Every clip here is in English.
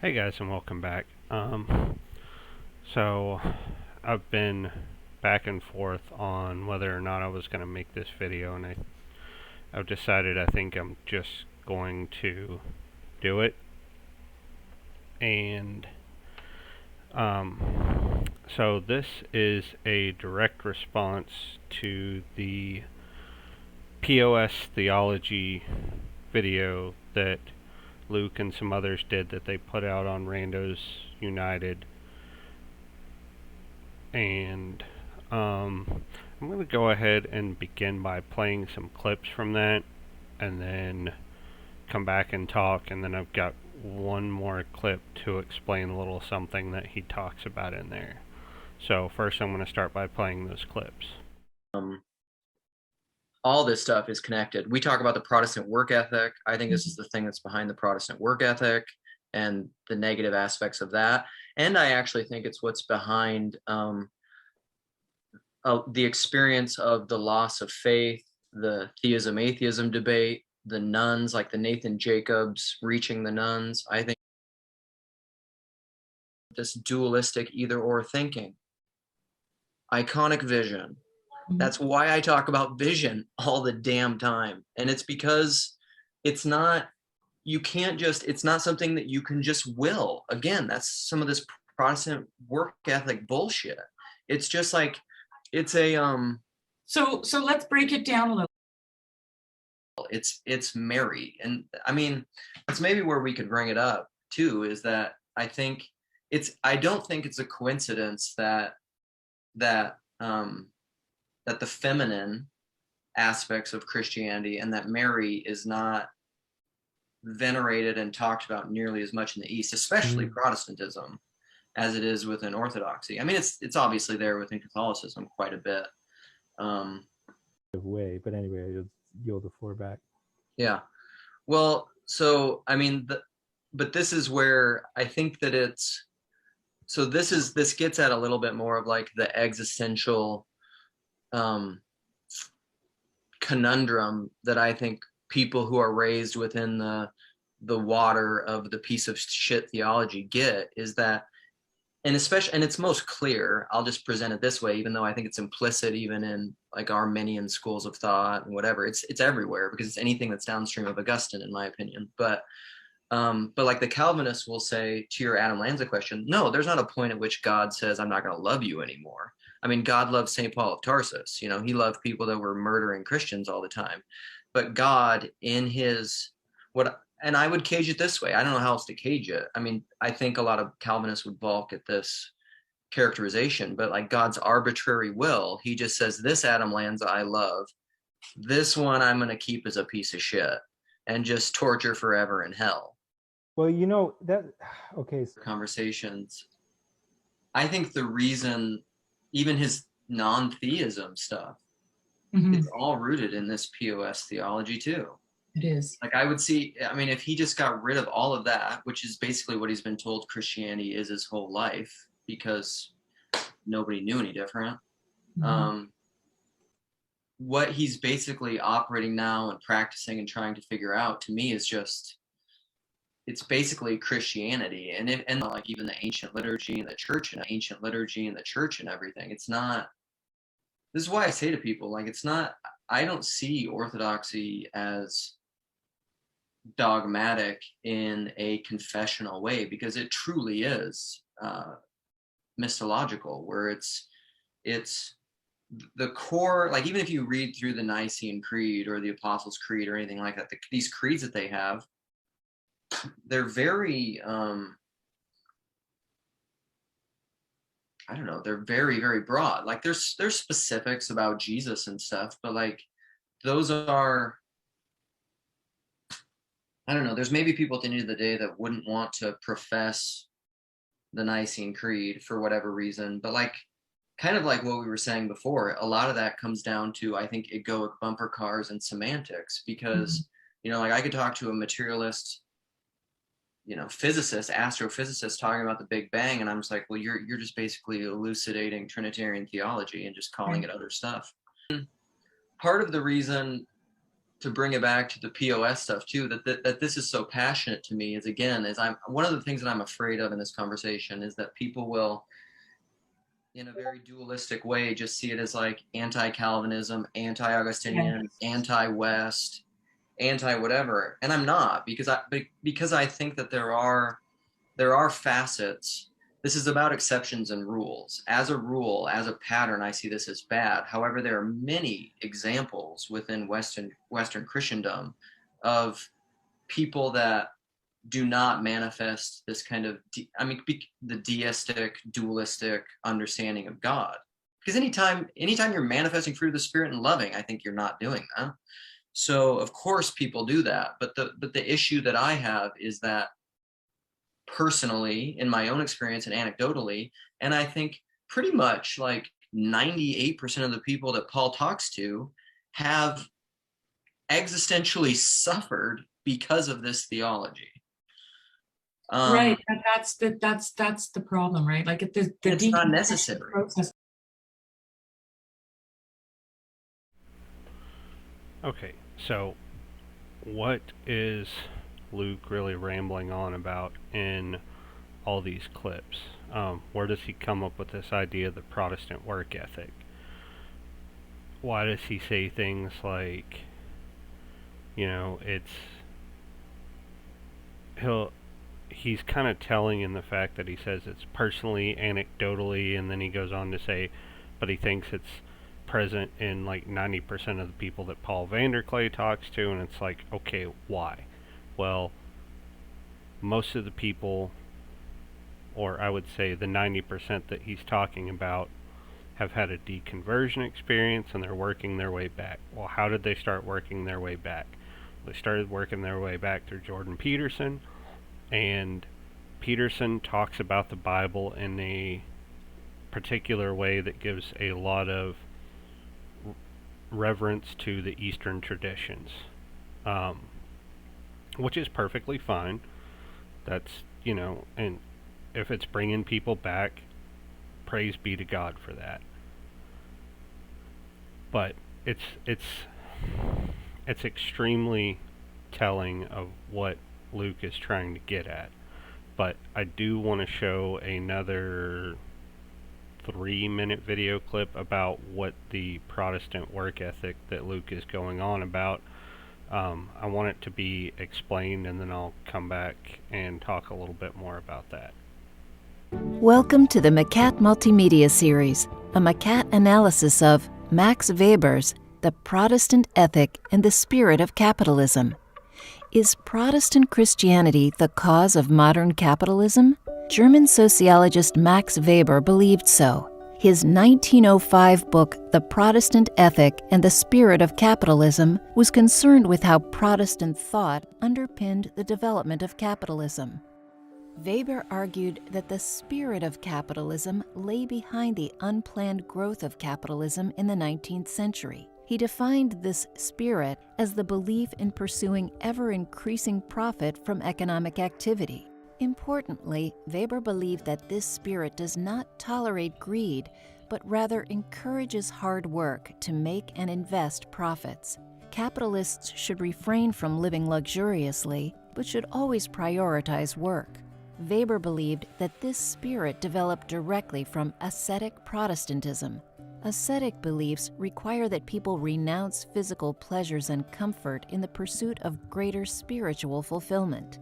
Hey guys, and welcome back. So I've been back and forth on whether or not I was going to make this video, and I've decided I think I'm just going to do it. And so this is a direct response to the PoS Theology video that Luke and some others did that they put out on Randos United. And I'm going to go ahead and begin by playing some clips from that and then come back and talk, and then I've got one more clip to explain a little something that he talks about in there. So first I'm going to start by playing those clips. All this stuff is connected. We talk about the Protestant work ethic. I think this is the thing that's behind the Protestant work ethic and the negative aspects of that. And I actually think it's what's behind the experience of the loss of faith, the theism-atheism debate, the nuns, like the Nathan Jacobs reaching the nuns. I think this dualistic either-or thinking, iconic vision. That's why I talk about vision all the damn time. And it's because it's not, you can't just, it's not something that you can just will. Again, that's some of this Protestant work ethic bullshit. It's just like, it's a, So let's break it down a little. It's Mary. And I mean, that's maybe where we could bring it up too, is that I don't think it's a coincidence that the feminine aspects of Christianity and that Mary is not venerated and talked about nearly as much in the East, especially Protestantism, as it is within Orthodoxy. I mean, it's obviously there within Catholicism quite a bit. Way, but anyway, I'll yield the floor back. Yeah. Well, so I mean, but this is where I think that it's. So this gets at a little bit more of like the existential conundrum that I think people who are raised within the water of the piece of shit theology get, is that, and especially, and it's most clear, I'll just present it this way, even though I think it's implicit even in like Arminian schools of thought and whatever, it's everywhere, because it's anything that's downstream of Augustine, in my opinion. But like the Calvinists will say to your Adam Lanza question, no, there's not a point at which God says, I'm not going to love you anymore. I mean, God loved St. Paul of Tarsus. You know, he loved people that were murdering Christians all the time. But God, in his, and I would cage it this way. I don't know how else to cage it. I mean, I think a lot of Calvinists would balk at this characterization, but like God's arbitrary will, he just says, this Adam Lanza I love, this one I'm going to keep as a piece of shit and just torture forever in hell. Well, you know, that, okay. Conversations. I think the reason, even his non-theism stuff, it's all rooted in this PoS theology too. It is. Like I would see, I mean, if he just got rid of all of that, which is basically what he's been told Christianity is his whole life, because nobody knew any different. What he's basically operating now and practicing and trying to figure out, to me, is just, it's basically Christianity, and like even the ancient liturgy and the church and everything. It's not. This is why I say to people, like, it's not. I don't see Orthodoxy as dogmatic in a confessional way, because it truly is Mistological, where it's the core. Like, even if you read through the Nicene Creed or the Apostles' Creed or anything like that, these creeds that they have, they're very I don't know, they're very, very broad. Like there's specifics about Jesus and stuff, but like those are, I don't know, there's maybe people at the end of the day that wouldn't want to profess the Nicene Creed for whatever reason, but like kind of like what we were saying before, a lot of that comes down to, I think, egoic bumper cars and semantics, because you know, like I could talk to a materialist, you know, physicist, astrophysicist, talking about the Big Bang, and I'm just like, well, you're just basically elucidating Trinitarian theology and just calling it other stuff. Part of the reason to bring it back to the POS stuff too, that this is so passionate to me is, again, is I'm one of the things that I'm afraid of in this conversation is that people will, in a very dualistic way, just see it as like anti-Calvinism, anti-Augustinian, anti-West, anti-whatever. And I'm not, because I think that there are facets. This is about exceptions and rules. As a rule, as a pattern, I see this as bad. However, there are many examples within Western Christendom of people that do not manifest this kind of, the deistic, dualistic understanding of God. Because anytime you're manifesting fruit of the Spirit and loving, I think you're not doing that. So of course people do that. But the issue that I have is that personally, in my own experience and anecdotally, and I think pretty much like 98% of the people that Paul talks to have existentially suffered because of this theology. Right, that's the problem, right? Like the it's not necessary. process. Okay, so what is Luke really rambling on about in all these clips? Where does he come up with this idea of the Protestant work ethic? Why does he say things like, he's kind of telling in the fact that he says it's personally, anecdotally, and then he goes on to say, but he thinks it's present in like 90% of the people that Paul Vanderklay talks to, and it's like, okay, why? Well, most of the people, or I would say the 90% that he's talking about, have had a deconversion experience and they're working their way back. Well, how did they start working their way back? They started working their way back through Jordan Peterson, and Peterson talks about the Bible in a particular way that gives a lot of reverence to the Eastern traditions, which is perfectly fine. That's, and if it's bringing people back, praise be to God for that. But it's extremely telling of what Luke is trying to get at. But I do want to show another 3-minute video clip about what the Protestant work ethic that Luke is going on about. I want it to be explained, and then I'll come back and talk a little bit more about that. Welcome to the McCat Multimedia Series, a McCat analysis of Max Weber's The Protestant Ethic and the Spirit of Capitalism. Is Protestant Christianity the cause of modern capitalism? German sociologist Max Weber believed so. His 1905 book, The Protestant Ethic and the Spirit of Capitalism, was concerned with how Protestant thought underpinned the development of capitalism. Weber argued that the spirit of capitalism lay behind the unplanned growth of capitalism in the 19th century. He defined this spirit as the belief in pursuing ever-increasing profit from economic activity. Importantly, Weber believed that this spirit does not tolerate greed, but rather encourages hard work to make and invest profits. Capitalists should refrain from living luxuriously, but should always prioritize work. Weber believed that this spirit developed directly from ascetic Protestantism. Ascetic beliefs require that people renounce physical pleasures and comfort in the pursuit of greater spiritual fulfillment.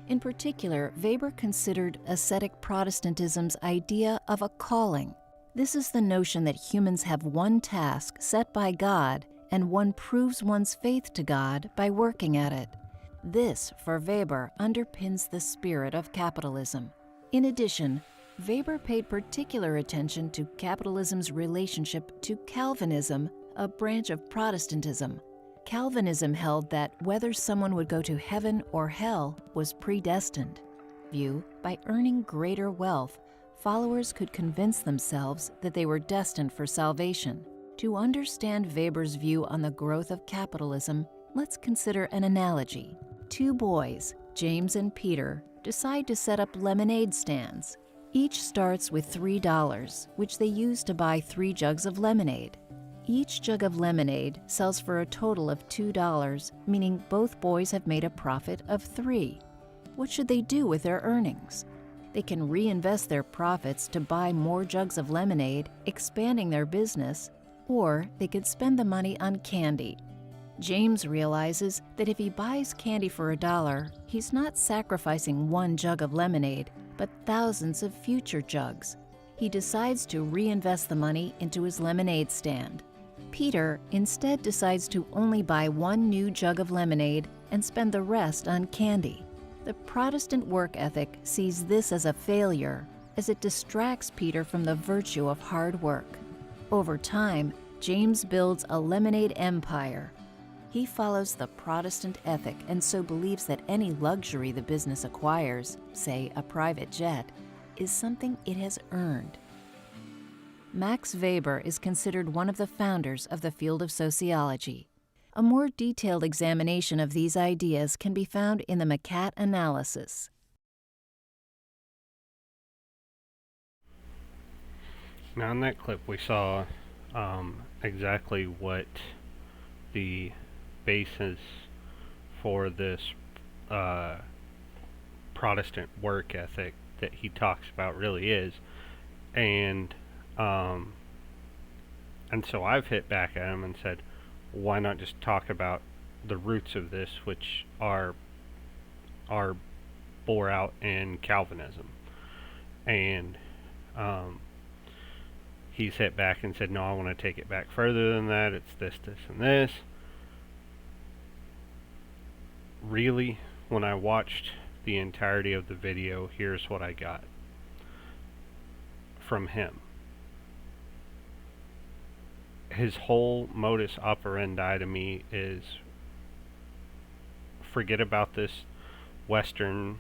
In particular, Weber considered ascetic Protestantism's idea of a calling. This is the notion that humans have one task set by God, and one proves one's faith to God by working at it. This, for Weber, underpins the spirit of capitalism. In addition, Weber paid particular attention to capitalism's relationship to Calvinism, a branch of Protestantism. Calvinism held that whether someone would go to heaven or hell was predestined. By earning greater wealth, followers could convince themselves that they were destined for salvation. To understand Weber's view on the growth of capitalism, let's consider an analogy. Two boys, James and Peter, decide to set up lemonade stands. Each starts with $3, which they use to buy 3 jugs of lemonade. Each jug of lemonade sells for a total of $2, meaning both boys have made a profit of $3. What should they do with their earnings? They can reinvest their profits to buy more jugs of lemonade, expanding their business, or they could spend the money on candy. James realizes that if he buys candy for $1, he's not sacrificing one jug of lemonade, but thousands of future jugs. He decides to reinvest the money into his lemonade stand. Peter instead decides to only buy one new jug of lemonade and spend the rest on candy. The Protestant work ethic sees this as a failure, as it distracts Peter from the virtue of hard work. Over time, James builds a lemonade empire. He follows the Protestant ethic and so believes that any luxury the business acquires, say a private jet, is something it has earned. Max Weber is considered one of the founders of the field of sociology. A more detailed examination of these ideas can be found in the McCat analysis. Now in that clip we saw exactly what the basis for this Protestant work ethic that he talks about really is, and so I've hit back at him and said, why not just talk about the roots of this, which are bore out in Calvinism. And he's hit back and said, no, I want to take it back further than that. It's this, this, and this. Really, when I watched the entirety of the video, here's what I got from him. His whole modus operandi to me is forget about this Western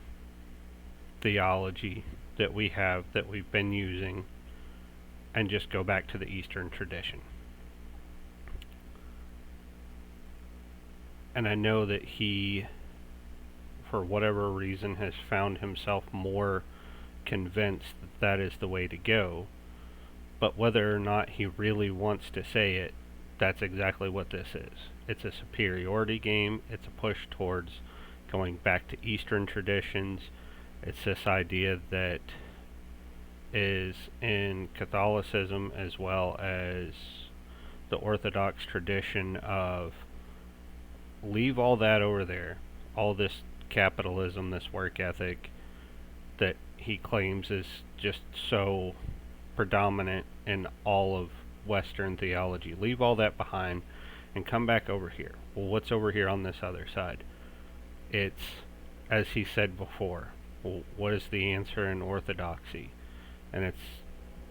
theology that we have, that we've been using, and just go back to the Eastern tradition. And I know that he, for whatever reason, has found himself more convinced that that is the way to go. But whether or not he really wants to say it, that's exactly what this is. It's a superiority game. It's a push towards going back to Eastern traditions. It's this idea that is in Catholicism as well as the Orthodox tradition of leave all that over there, all this capitalism, this work ethic that he claims is just so predominant in all of Western theology. Leave all that behind and come back over here. Well, what's over here on this other side? It's, as he said before, well, what is the answer in Orthodoxy? And it's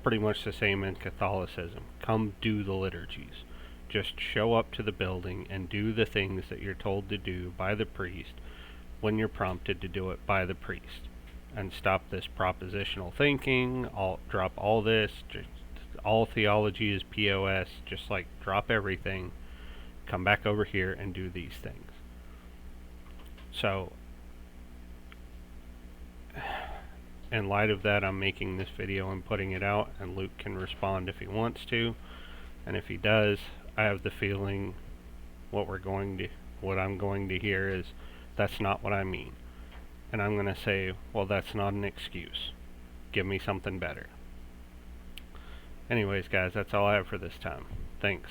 pretty much the same in Catholicism. Come do the liturgies. Just show up to the building and do the things that you're told to do by the priest when you're prompted to do it by the priest. And stop this propositional thinking, drop all this, just all theology is PoS, just like drop everything, come back over here and do these things. So, in light of that, I'm making this video and putting it out, and Luke can respond if he wants to, and if he does, I have the feeling what I'm going to hear is, that's not what I mean. And I'm going to say, well, that's not an excuse. Give me something better. Anyways, guys, that's all I have for this time. Thanks.